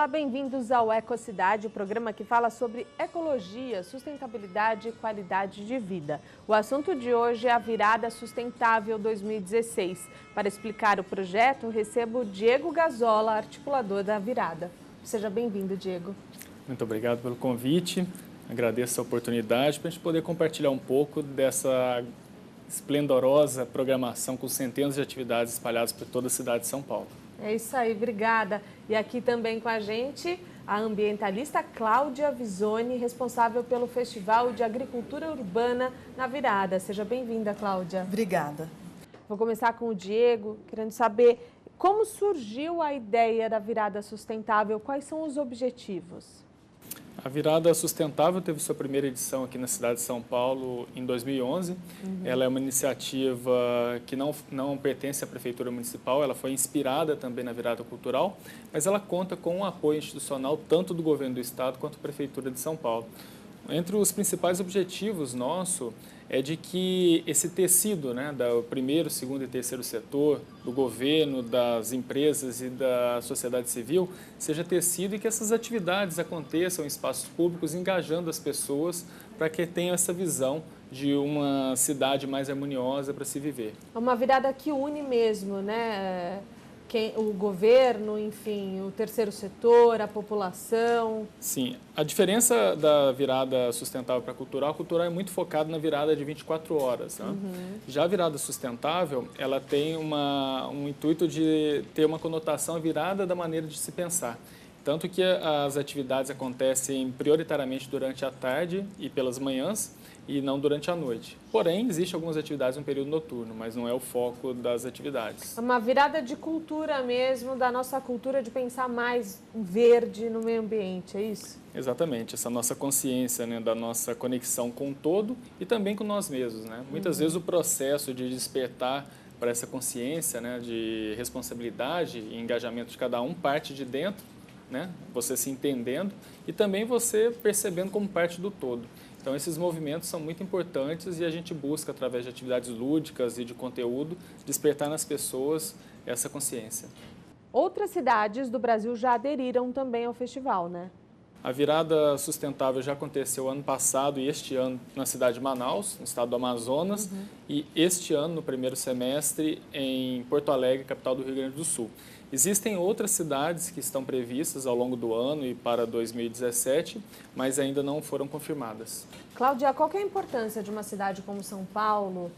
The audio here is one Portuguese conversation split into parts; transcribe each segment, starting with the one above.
Olá, bem-vindos ao Ecocidade, o programa que fala sobre ecologia, sustentabilidade e qualidade de vida. O assunto de hoje é a Virada Sustentável 2016. Para explicar o projeto, recebo o Diego Gazola, articulador da Virada. Seja bem-vindo, Diego. Muito obrigado pelo convite, agradeço a oportunidade para a gente poder compartilhar um pouco dessa esplendorosa programação com centenas de atividades espalhadas por toda a cidade de São Paulo. É isso aí, obrigada. E aqui também com a gente a ambientalista Cláudia Visoni, responsável pelo Festival de Agricultura Urbana na Virada. Seja bem-vinda, Cláudia. Obrigada. Vou começar com o Diego, querendo saber como surgiu a ideia da Virada Sustentável, quais são os objetivos? A Virada Sustentável teve sua primeira edição aqui na cidade de São Paulo em 2011. Ela é uma iniciativa que não pertence à Prefeitura Municipal, ela foi inspirada também na Virada Cultural, mas ela conta com um apoio institucional tanto do Governo do Estado quanto da Prefeitura de São Paulo. Entre os principais objetivos nosso é de que esse tecido, do primeiro, segundo e terceiro setor, do governo, das empresas e da sociedade civil, seja tecido e que essas atividades aconteçam em espaços públicos, engajando as pessoas para que tenham essa visão de uma cidade mais harmoniosa para se viver. É uma virada que une mesmo, né? O governo, enfim, o terceiro setor, a população. Sim, a diferença da virada sustentável para a cultural é muito focada na virada de 24 horas. Né? Já a virada sustentável, ela tem um intuito de ter uma conotação virada da maneira de se pensar. Tanto que as atividades acontecem prioritariamente durante a tarde e pelas manhãs, e não durante a noite. Porém, existem algumas atividades no período noturno, mas não é o foco das atividades. É uma virada de cultura mesmo, da nossa cultura de pensar mais verde no meio ambiente, é isso? Exatamente, essa nossa consciência, da nossa conexão com o todo e também com nós mesmos. Muitas vezes o processo de despertar para essa consciência, de responsabilidade e engajamento de cada um parte de dentro, você se entendendo e também você percebendo como parte do todo. Então, esses movimentos são muito importantes e a gente busca, através de atividades lúdicas e de conteúdo, despertar nas pessoas essa consciência. Outras cidades do Brasil já aderiram também ao festival, né? A Virada Sustentável já aconteceu ano passado e este ano na cidade de Manaus, no estado do Amazonas, e este ano, no primeiro semestre, em Porto Alegre, capital do Rio Grande do Sul. Existem outras cidades que estão previstas ao longo do ano e para 2017, mas ainda não foram confirmadas. Cláudia, qual que é a importância de uma cidade como São Paulo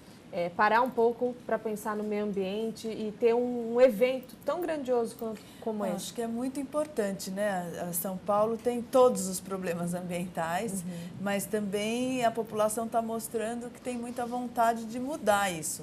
parar um pouco para pensar no meio ambiente e ter um evento tão grandioso como esse? Acho que é muito importante, A São Paulo tem todos os problemas ambientais, mas também a população está mostrando que tem muita vontade de mudar isso,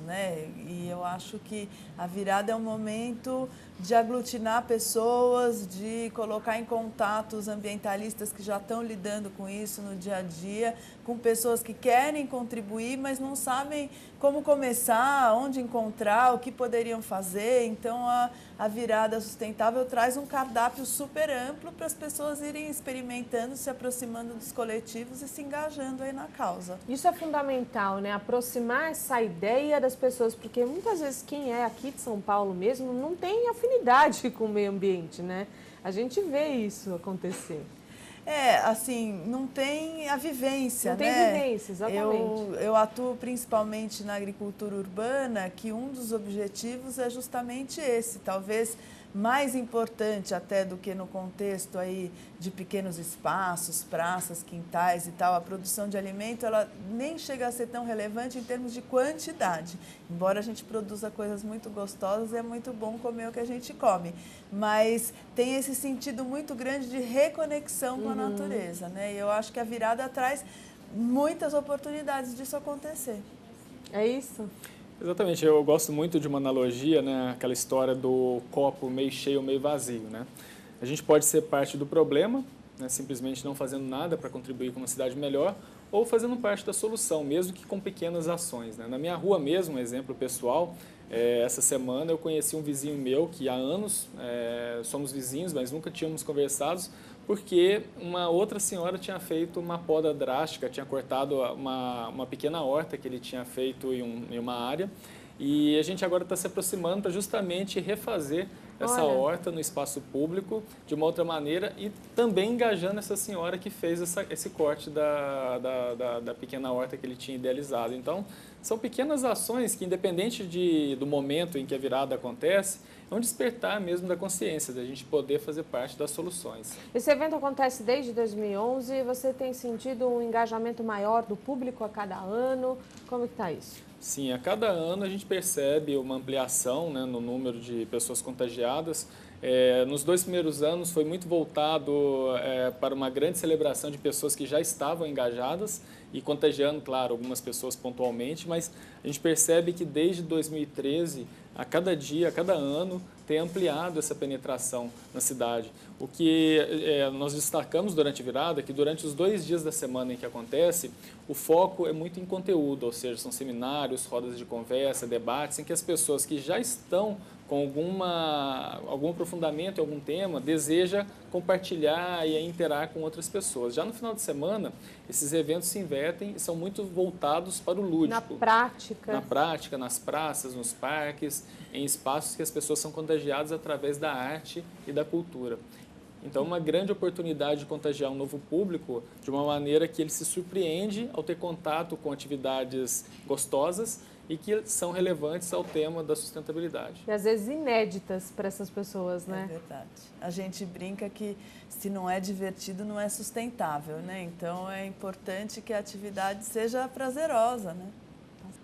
E eu acho que a virada é um momento de aglutinar pessoas, de colocar em contato os ambientalistas que já estão lidando com isso no dia a dia, com pessoas que querem contribuir, mas não sabem como começar, onde encontrar, o que poderiam fazer. Então, a Virada Sustentável traz um cardápio super amplo para as pessoas irem experimentando, se aproximando dos coletivos e se engajando aí na causa. Isso é fundamental, aproximar essa ideia das pessoas, porque muitas vezes quem é aqui de São Paulo mesmo não tem afinidade com o meio ambiente, A gente vê isso acontecer. Não tem a vivência, Não tem vivência, exatamente. Eu atuo principalmente na agricultura urbana, que um dos objetivos é justamente esse, talvez mais importante até do que no contexto aí de pequenos espaços, praças, quintais e tal. A produção de alimento, ela nem chega a ser tão relevante em termos de quantidade. Embora a gente produza coisas muito gostosas, é muito bom comer o que a gente come. Mas tem esse sentido muito grande de reconexão com a natureza, E eu acho que a virada traz muitas oportunidades disso acontecer. É isso? Exatamente, eu gosto muito de uma analogia, aquela história do copo meio cheio, meio vazio, A gente pode ser parte do problema, simplesmente não fazendo nada para contribuir com uma cidade melhor, ou fazendo parte da solução, mesmo que com pequenas ações. Na minha rua mesmo, um exemplo pessoal, essa semana eu conheci um vizinho meu que há anos somos vizinhos, mas nunca tínhamos conversado, porque uma outra senhora tinha feito uma poda drástica, tinha cortado uma pequena horta que ele tinha feito em uma área, E a gente agora está se aproximando para justamente refazer essa horta no espaço público de uma outra maneira e também engajando essa senhora que fez esse corte da pequena horta que ele tinha idealizado. Então, são pequenas ações que, independente do momento em que a virada acontece, é um despertar mesmo da consciência, da gente poder fazer parte das soluções. Esse evento acontece desde 2011, você tem sentido um engajamento maior do público a cada ano? Como que está isso? Sim, a cada ano a gente percebe uma ampliação, né, no número de pessoas contagiadas. Nos 2 primeiros anos foi muito voltado para uma grande celebração de pessoas que já estavam engajadas e contagiando, claro, algumas pessoas pontualmente, mas a gente percebe que desde 2013, a cada dia, a cada ano, tem ampliado essa penetração na cidade. O que nós destacamos durante a virada é que durante os 2 dias da semana em que acontece, o foco é muito em conteúdo, ou seja, são seminários, rodas de conversa, debates, em que as pessoas que já estão com algum aprofundamento em algum tema, deseja compartilhar e interar com outras pessoas. Já no final de semana, esses eventos se invertem e são muito voltados para o lúdico. Na prática. Na prática, nas praças, nos parques, em espaços que as pessoas são contagiadas através da arte e da cultura. Então, uma grande oportunidade de contagiar um novo público de uma maneira que ele se surpreende ao ter contato com atividades gostosas e que são relevantes ao tema da sustentabilidade. E às vezes inéditas para essas pessoas, né? É verdade. A gente brinca que se não é divertido, não é sustentável, né? Então é importante que a atividade seja prazerosa, né?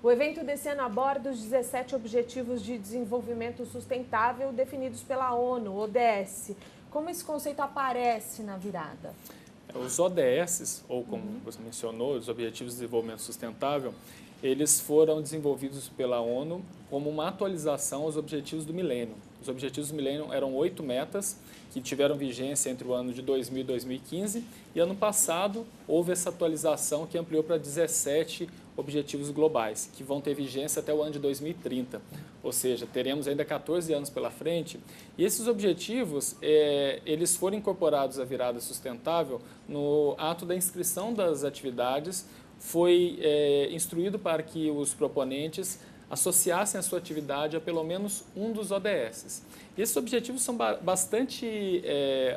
O evento desse ano aborda os 17 Objetivos de Desenvolvimento Sustentável definidos pela ONU, ODS. Como esse conceito aparece na virada? Os ODS, ou como você mencionou, os Objetivos de Desenvolvimento Sustentável, eles foram desenvolvidos pela ONU como uma atualização aos Objetivos do Milênio. Os Objetivos do Milênio eram 8 metas que tiveram vigência entre o ano de 2000 e 2015 e ano passado houve essa atualização que ampliou para 17 objetivos globais, que vão ter vigência até o ano de 2030. Ou seja, teremos ainda 14 anos pela frente. E esses objetivos, eles foram incorporados à virada sustentável no ato da inscrição das atividades. Foi instruído para que os proponentes associassem a sua atividade a pelo menos um dos ODS. E esses objetivos são bastante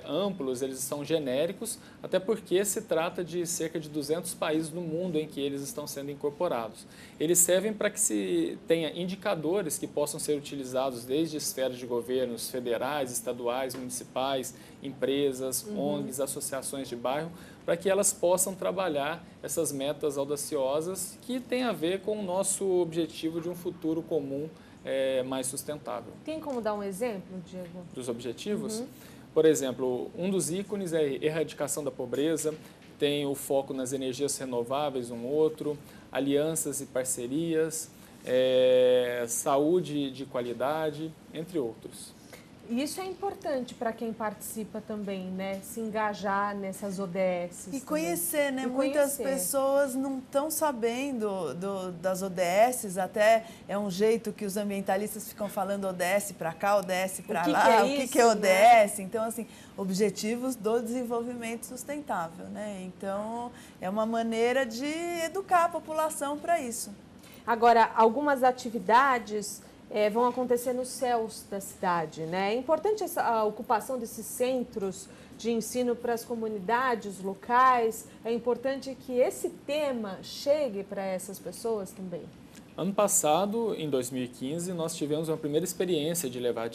amplos, eles são genéricos, até porque se trata de cerca de 200 países no mundo em que eles estão sendo incorporados. Eles servem para que se tenha indicadores que possam ser utilizados desde esferas de governos federais, estaduais, municipais, empresas, ONGs, associações de bairro, para que elas possam trabalhar essas metas audaciosas que têm a ver com o nosso objetivo de um futuro comum mais sustentável. Tem como dar um exemplo, Diego? Dos objetivos? Por exemplo, um dos ícones é a erradicação da pobreza, tem o foco nas energias renováveis, um outro, alianças e parcerias, saúde de qualidade, entre outros. E isso é importante para quem participa também, né? Se engajar nessas ODS. E conhecer, né? E muitas pessoas não estão sabendo das ODS, até é um jeito que os ambientalistas ficam falando ODS para cá, ODS para lá, o que é ODS. Né? Então, assim, Objetivos do Desenvolvimento Sustentável, né? Então, é uma maneira de educar a população para isso. Agora, algumas atividades vão acontecer nos céus da cidade, né? É importante a ocupação desses centros de ensino para as comunidades locais. É importante que esse tema chegue para essas pessoas também. Ano passado, em 2015, nós tivemos uma primeira experiência de levar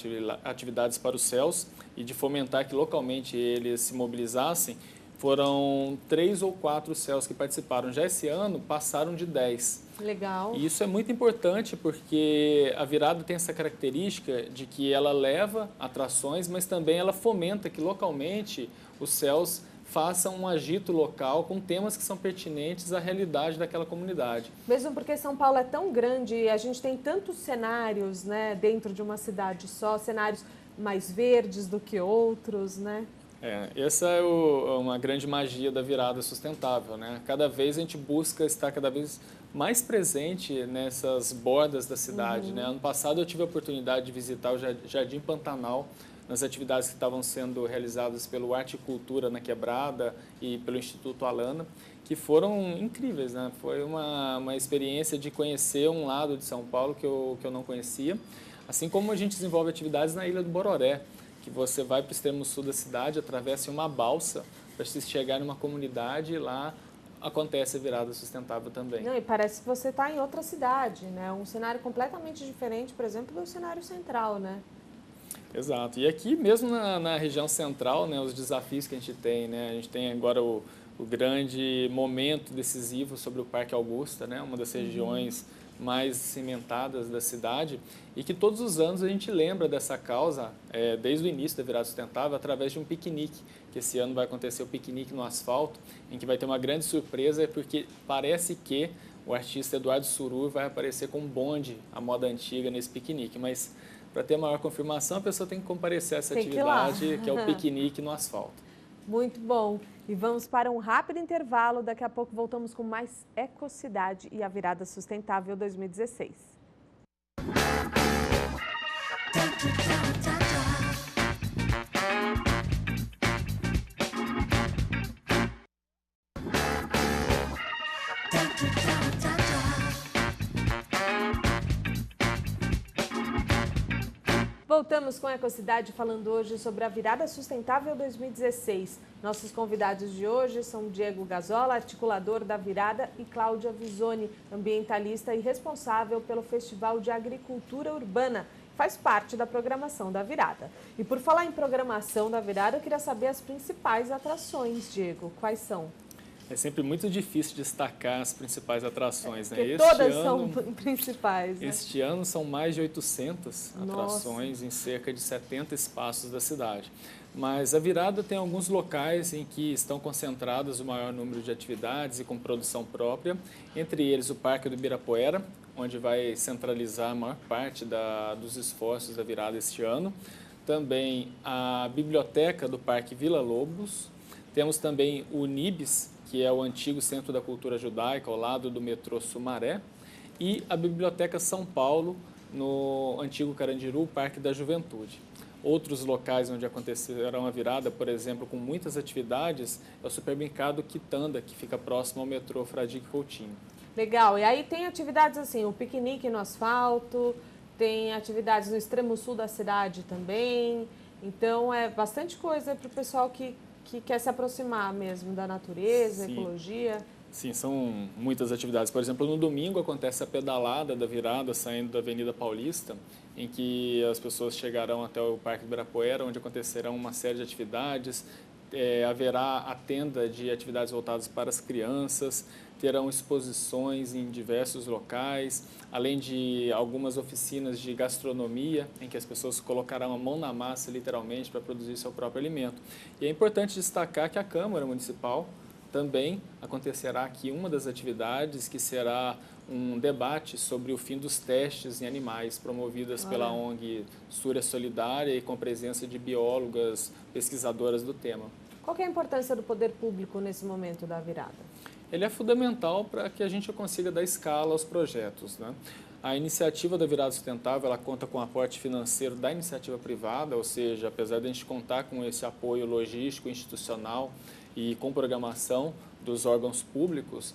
atividades para os céus e de fomentar que localmente eles se mobilizassem. Foram 3 ou 4 céus que participaram. Já esse ano, passaram de 10. Legal. E isso é muito importante porque a virada tem essa característica de que ela leva atrações, mas também ela fomenta que localmente os céus façam um agito local com temas que são pertinentes à realidade daquela comunidade. Mesmo porque São Paulo é tão grande e a gente tem tantos cenários, né, dentro de uma cidade só, cenários mais verdes do que outros, né? Essa é uma grande magia da virada sustentável, né? Cada vez a gente busca estar cada vez mais presente nessas bordas da cidade, né? Ano passado eu tive a oportunidade de visitar o Jardim Pantanal, nas atividades que estavam sendo realizadas pelo Arte e Cultura na Quebrada e pelo Instituto Alana. que foram incríveis, né? Foi uma experiência de conhecer um lado de São Paulo que eu não conhecia, assim como a gente desenvolve atividades na Ilha do Bororé, que você vai para o extremo sul da cidade, atravessa uma balsa para se chegar numa comunidade e lá acontece a virada sustentável também. Não, e parece que você está em outra cidade, né? Um cenário completamente diferente, por exemplo, do cenário central, né? Exato. E aqui mesmo na região central, né, os desafios que a gente tem, né? A gente tem agora o grande momento decisivo sobre o Parque Augusta, né? Uma das regiões mais cimentadas da cidade, e que todos os anos a gente lembra dessa causa, desde o início da virada sustentável, através de um piquenique, que esse ano vai acontecer o piquenique no asfalto, em que vai ter uma grande surpresa, porque parece que o artista Eduardo Suru vai aparecer com um bonde à moda antiga nesse piquenique, mas para ter maior confirmação a pessoa tem que comparecer a essa atividade, que é o piquenique no asfalto. Muito bom. E vamos para um rápido intervalo. Daqui a pouco voltamos com mais Ecocidade e a Virada Sustentável 2016. Voltamos com a Ecocidade falando hoje sobre a Virada Sustentável 2016. Nossos convidados de hoje são Diego Gazola, articulador da Virada, e Cláudia Visoni, ambientalista e responsável pelo Festival de Agricultura Urbana, que faz parte da programação da Virada. E por falar em programação da Virada, eu queria saber as principais atrações, Diego. Quais são? É sempre muito difícil destacar as principais atrações, né? Porque todas são principais, né? Este ano são mais de 800 atrações em cerca de 70 espaços da cidade. Mas a Virada tem alguns locais em que estão concentradas o maior número de atividades e com produção própria, entre eles o Parque do Ibirapuera, onde vai centralizar a maior parte dos esforços da Virada este ano. Também a Biblioteca do Parque Vila Lobos. Temos também o Nibis, que é o antigo Centro da Cultura Judaica, ao lado do metrô Sumaré, e a Biblioteca São Paulo, no antigo Carandiru, Parque da Juventude. Outros locais onde acontecerão a virada, por exemplo, com muitas atividades, é o supermercado Quitanda, que fica próximo ao metrô Fradique Coutinho. Legal, e aí tem atividades assim, o piquenique no asfalto, tem atividades no extremo sul da cidade também, então é bastante coisa para o pessoal que quer se aproximar mesmo da natureza, Sim. Ecologia. Sim, são muitas atividades. Por exemplo, no domingo acontece a pedalada da virada saindo da Avenida Paulista, em que as pessoas chegarão até o Parque do Ibirapuera, onde acontecerão uma série de atividades. Haverá a tenda de atividades voltadas para as crianças, terão exposições em diversos locais, além de algumas oficinas de gastronomia, em que as pessoas colocarão a mão na massa, literalmente, para produzir seu próprio alimento. E é importante destacar que a Câmara Municipal também acontecerá aqui uma das atividades, que será um debate sobre o fim dos testes em animais, promovidas pela ONG Súria Solidária e com presença de biólogas, pesquisadoras do tema. Qual que é a importância do poder público nesse momento da virada? Ele é fundamental para que a gente consiga dar escala aos projetos, né? A iniciativa da Virada Sustentável, ela conta com o aporte financeiro da iniciativa privada, ou seja, apesar de a gente contar com esse apoio logístico, institucional e com programação dos órgãos públicos,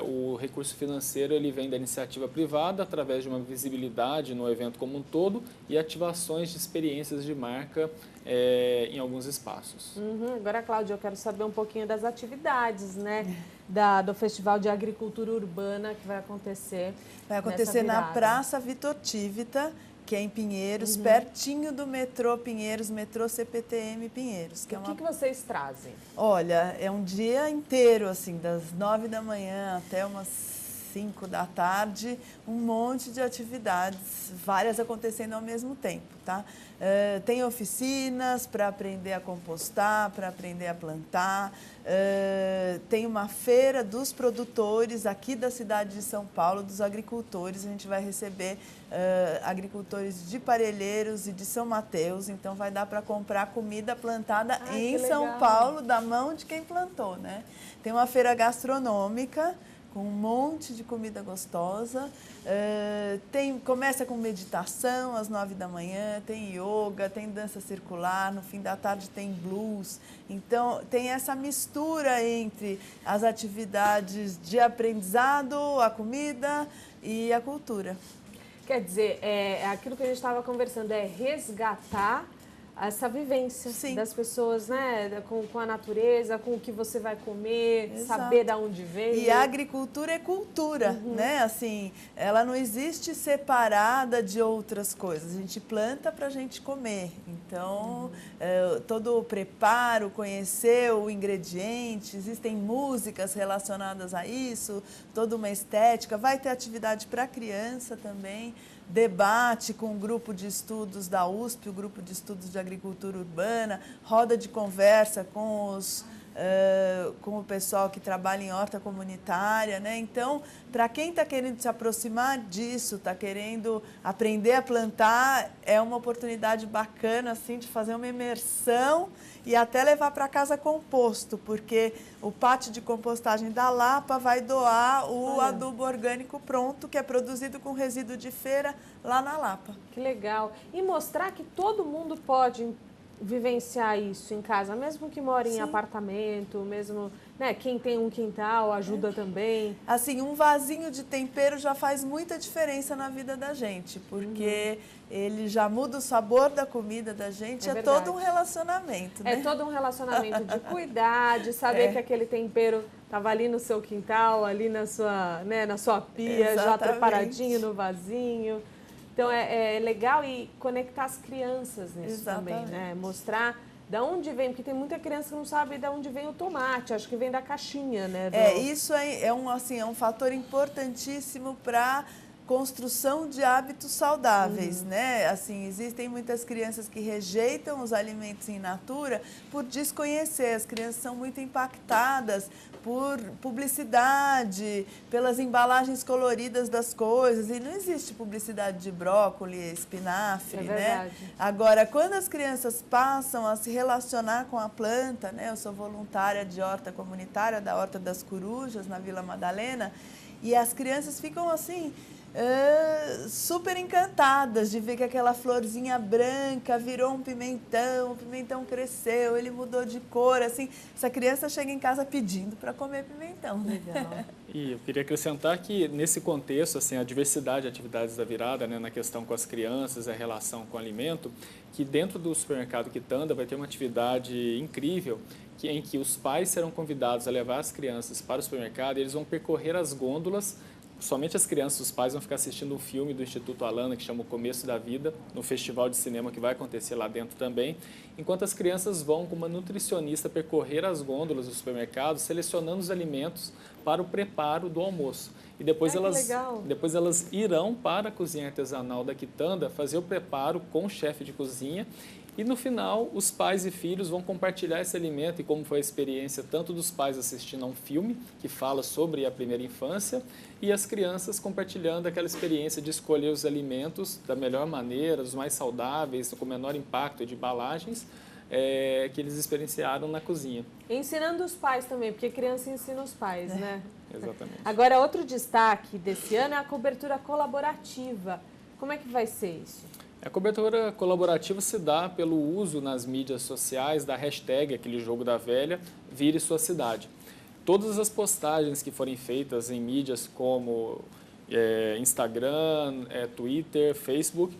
o recurso financeiro ele vem da iniciativa privada através de uma visibilidade no evento como um todo e ativações de experiências de marca em alguns espaços. Agora, Cláudia, eu quero saber um pouquinho das atividades, né, do Festival de Agricultura Urbana que vai acontecer. Vai acontecer na Praça Vitor Tivita, que é em Pinheiros, pertinho do metrô Pinheiros, metrô CPTM Pinheiros. O que vocês trazem? Olha, é um dia inteiro, assim, das 9 da manhã até umas 5 da tarde, um monte de atividades, várias acontecendo ao mesmo tempo, tá? Tem oficinas para aprender a compostar, para aprender a plantar, tem uma feira dos produtores aqui da cidade de São Paulo, dos agricultores. A gente vai receber agricultores de Parelheiros e de São Mateus, então vai dar para comprar comida plantada em São Paulo, da mão de quem plantou, né? Tem uma feira gastronômica, com um monte de comida gostosa. Começa com meditação às 9 da manhã, tem yoga, tem dança circular, no fim da tarde tem blues. Então, tem essa mistura entre as atividades de aprendizado, a comida e a cultura. Quer dizer, aquilo que a gente estava conversando, é resgatar essa vivência Sim. das pessoas, né? Com a natureza, com o que você vai comer, Exato. saber de onde veio. E a agricultura é cultura, né? Assim, ela não existe separada de outras coisas. A gente planta para a gente comer. Então, todo o preparo, conhecer o ingrediente, existem músicas relacionadas a isso, toda uma estética. Vai ter atividade para criança também. Debate com o grupo de estudos da USP, o grupo de estudos de agricultura urbana, roda de conversa com o pessoal que trabalha em horta comunitária, né? Então, para quem está querendo se aproximar disso, está querendo aprender a plantar, é uma oportunidade bacana assim, de fazer uma imersão e até levar para casa composto, porque o pátio de compostagem da Lapa vai doar o adubo orgânico pronto, que é produzido com resíduo de feira lá na Lapa. Que legal. E mostrar que todo mundo pode vivenciar isso em casa, mesmo que mora em apartamento, mesmo, né, quem tem um quintal ajuda também. Assim, um vasinho de tempero já faz muita diferença na vida da gente, porque ele já muda o sabor da comida da gente, é todo um relacionamento, né? É todo um relacionamento de cuidar, de saber que aquele tempero estava ali no seu quintal, ali na sua pia, já preparadinho no vasinho. Então, é legal e conectar as crianças nisso também, né? Mostrar de onde vem, porque tem muita criança que não sabe de onde vem o tomate, acho que vem da caixinha, né? Isso é um fator importantíssimo para construção de hábitos saudáveis, né? Assim, existem muitas crianças que rejeitam os alimentos in natura por desconhecer. As crianças são muito impactadas por publicidade, pelas embalagens coloridas das coisas. E não existe publicidade de brócolis, espinafre, né? Agora, quando as crianças passam a se relacionar com a planta, né? Eu sou voluntária de horta comunitária da Horta das Corujas, na Vila Madalena, e as crianças ficam assim, super encantadas de ver que aquela florzinha branca virou um pimentão, o pimentão cresceu, ele mudou de cor, assim, essa criança chega em casa pedindo para comer pimentão. Legal. E eu queria acrescentar que nesse contexto, assim, a diversidade de atividades da virada, né, na questão com as crianças, a relação com o alimento, que dentro do supermercado Quitanda vai ter uma atividade incrível, em que os pais serão convidados a levar as crianças para o supermercado e eles vão percorrer as gôndolas. Somente as crianças e os pais vão ficar assistindo um filme do Instituto Alana, que chama O Começo da Vida, no festival de cinema que vai acontecer lá dentro também, enquanto as crianças vão com uma nutricionista percorrer as gôndolas do supermercado, selecionando os alimentos para o preparo do almoço. E depois elas irão para a cozinha artesanal da Quitanda fazer o preparo com o chefe de cozinha. E no final, os pais e filhos vão compartilhar esse alimento e como foi a experiência tanto dos pais assistindo a um filme que fala sobre a primeira infância e as crianças compartilhando aquela experiência de escolher os alimentos da melhor maneira, os mais saudáveis, com o menor impacto de embalagens que eles experienciaram na cozinha. Ensinando os pais também, porque criança ensina os pais, né? Exatamente. Agora, outro destaque desse ano é a cobertura colaborativa. Como é que vai ser isso? A cobertura colaborativa se dá pelo uso nas mídias sociais da hashtag, aquele jogo da velha, Vire Sua Cidade. Todas as postagens que forem feitas em mídias como Instagram, Twitter, Facebook,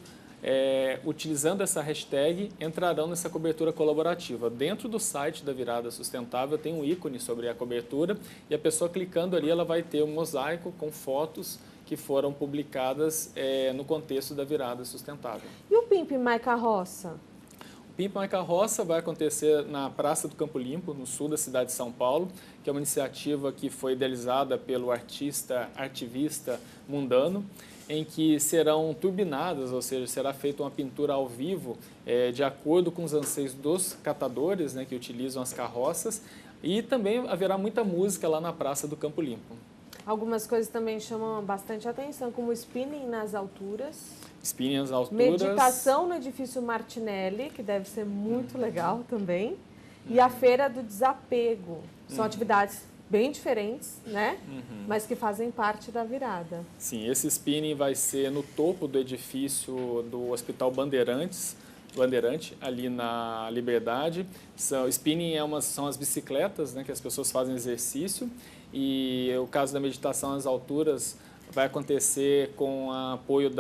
utilizando essa hashtag, entrarão nessa cobertura colaborativa. Dentro do site da Virada Sustentável tem um ícone sobre a cobertura e a pessoa clicando ali ela vai ter um mosaico com fotos que foram publicadas no contexto da Virada Sustentável. E o Pimp My Carroça? O Pimp My Carroça vai acontecer na Praça do Campo Limpo, no sul da cidade de São Paulo, que é uma iniciativa que foi idealizada pelo ativista Mundano, em que serão turbinadas, ou seja, será feita uma pintura ao vivo de acordo com os anseios dos catadores, né, que utilizam as carroças, e também haverá muita música lá na Praça do Campo Limpo. Algumas coisas também chamam bastante atenção, como spinning nas alturas. Spinning nas alturas. Meditação no edifício Martinelli, que deve ser muito legal também. E a Feira do Desapego. São atividades bem diferentes, né? Mas que fazem parte da virada. Sim, esse spinning vai ser no topo do edifício do Hospital Bandeirante, ali na Liberdade. Spinning são as bicicletas, né, que as pessoas fazem exercício, e o caso da meditação às alturas vai acontecer com o apoio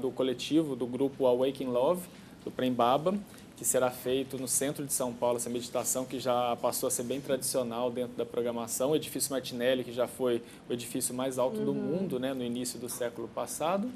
do coletivo, do grupo Awaken Love, do Prembaba, que será feito no centro de São Paulo, essa meditação que já passou a ser bem tradicional dentro da programação. O edifício Martinelli, que já foi o edifício mais alto do mundo, né, no início do século passado.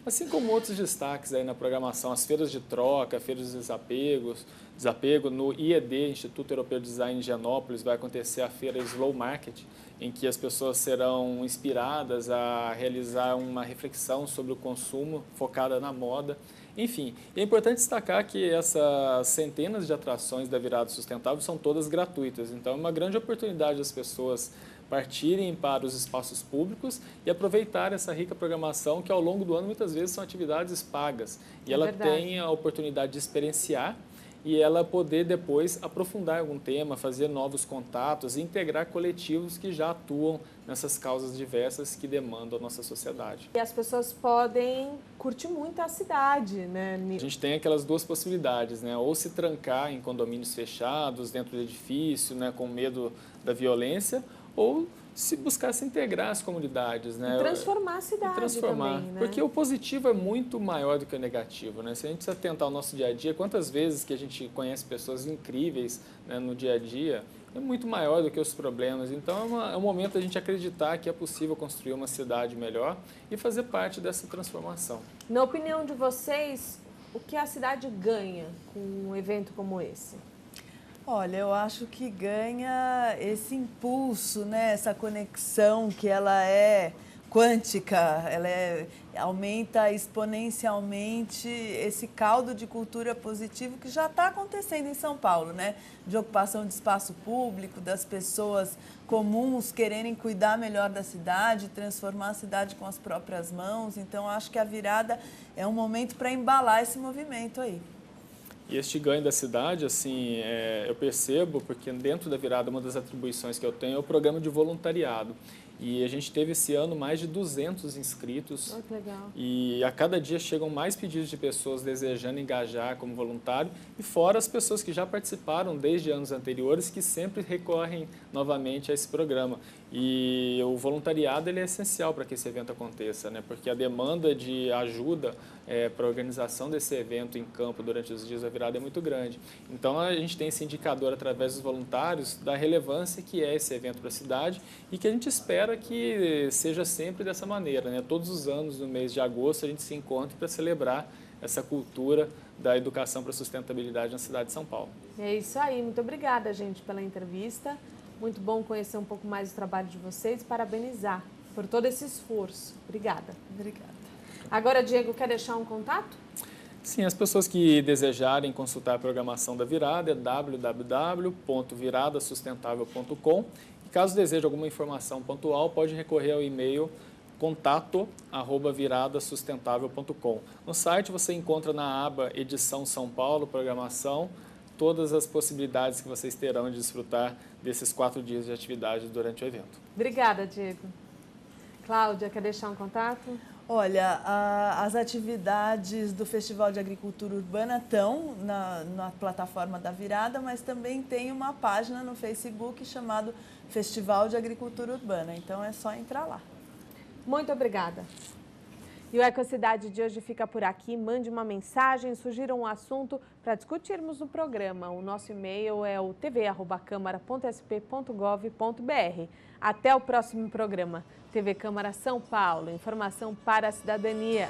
Assim como outros destaques aí na programação, as feiras de troca, feiras de desapego. No IED, Instituto Europeu de Design em Higienópolis, vai acontecer a feira Slow Market, em que as pessoas serão inspiradas a realizar uma reflexão sobre o consumo focada na moda. Enfim, é importante destacar que essas centenas de atrações da Virada Sustentável são todas gratuitas, então é uma grande oportunidade das pessoas partirem para os espaços públicos e aproveitar essa rica programação que ao longo do ano muitas vezes são atividades pagas. E ela tem a oportunidade de experienciar e ela poder depois aprofundar algum tema, fazer novos contatos e integrar coletivos que já atuam nessas causas diversas que demandam a nossa sociedade. E as pessoas podem curtir muito a cidade, né? A gente tem aquelas duas possibilidades, né? Ou se trancar em condomínios fechados, dentro do edifício, né? Com medo da violência, ou se buscar se integrar às comunidades, né? E transformar a cidade também, né? Porque o positivo é muito maior do que o negativo, né? Se a gente se atentar ao nosso dia a dia, quantas vezes que a gente conhece pessoas incríveis, né, no dia a dia, é muito maior do que os problemas. Então é um momento a gente acreditar que é possível construir uma cidade melhor e fazer parte dessa transformação. Na opinião de vocês, o que a cidade ganha com um evento como esse? Olha, eu acho que ganha esse impulso, né? Essa conexão que ela é quântica, aumenta exponencialmente esse caldo de cultura positivo que já está acontecendo em São Paulo, né? De ocupação de espaço público, das pessoas comuns quererem cuidar melhor da cidade, transformar a cidade com as próprias mãos. Então, acho que a virada é um momento para embalar esse movimento aí. E este ganho da cidade, assim, eu percebo, porque dentro da virada, uma das atribuições que eu tenho é o programa de voluntariado. E a gente teve esse ano mais de 200 inscritos. Oh, que legal. E a cada dia chegam mais pedidos de pessoas desejando engajar como voluntário, e fora as pessoas que já participaram desde anos anteriores, que sempre recorrem novamente a esse programa. E o voluntariado ele é essencial para que esse evento aconteça, né? Porque a demanda de ajuda para a organização desse evento em campo durante os dias da virada é muito grande. Então a gente tem esse indicador através dos voluntários da relevância que é esse evento para a cidade e que a gente espera que seja sempre dessa maneira, né? Todos os anos, no mês de agosto, a gente se encontra para celebrar essa cultura da educação para a sustentabilidade na cidade de São Paulo. É isso aí. Muito obrigada, gente, pela entrevista. Muito bom conhecer um pouco mais do trabalho de vocês e parabenizar por todo esse esforço. Obrigada. Obrigada. Agora, Diego, quer deixar um contato? Sim, as pessoas que desejarem consultar a programação da Virada é www.viradasustentável.com. E caso deseje alguma informação pontual, pode recorrer ao e-mail contato@viradasustentável.com. No site você encontra na aba Edição São Paulo, Programação, todas as possibilidades que vocês terão de desfrutar desses 4 dias de atividade durante o evento. Obrigada, Diego. Cláudia, quer deixar um contato? Olha, as atividades do Festival de Agricultura Urbana estão na plataforma da Virada, mas também tem uma página no Facebook chamado Festival de Agricultura Urbana. Então é só entrar lá. Muito obrigada. E o Ecocidade de hoje fica por aqui. Mande uma mensagem, sugira um assunto para discutirmos no programa. O nosso e-mail é o tv@câmara.sp.gov.br. Até o próximo programa. TV Câmara São Paulo, informação para a cidadania.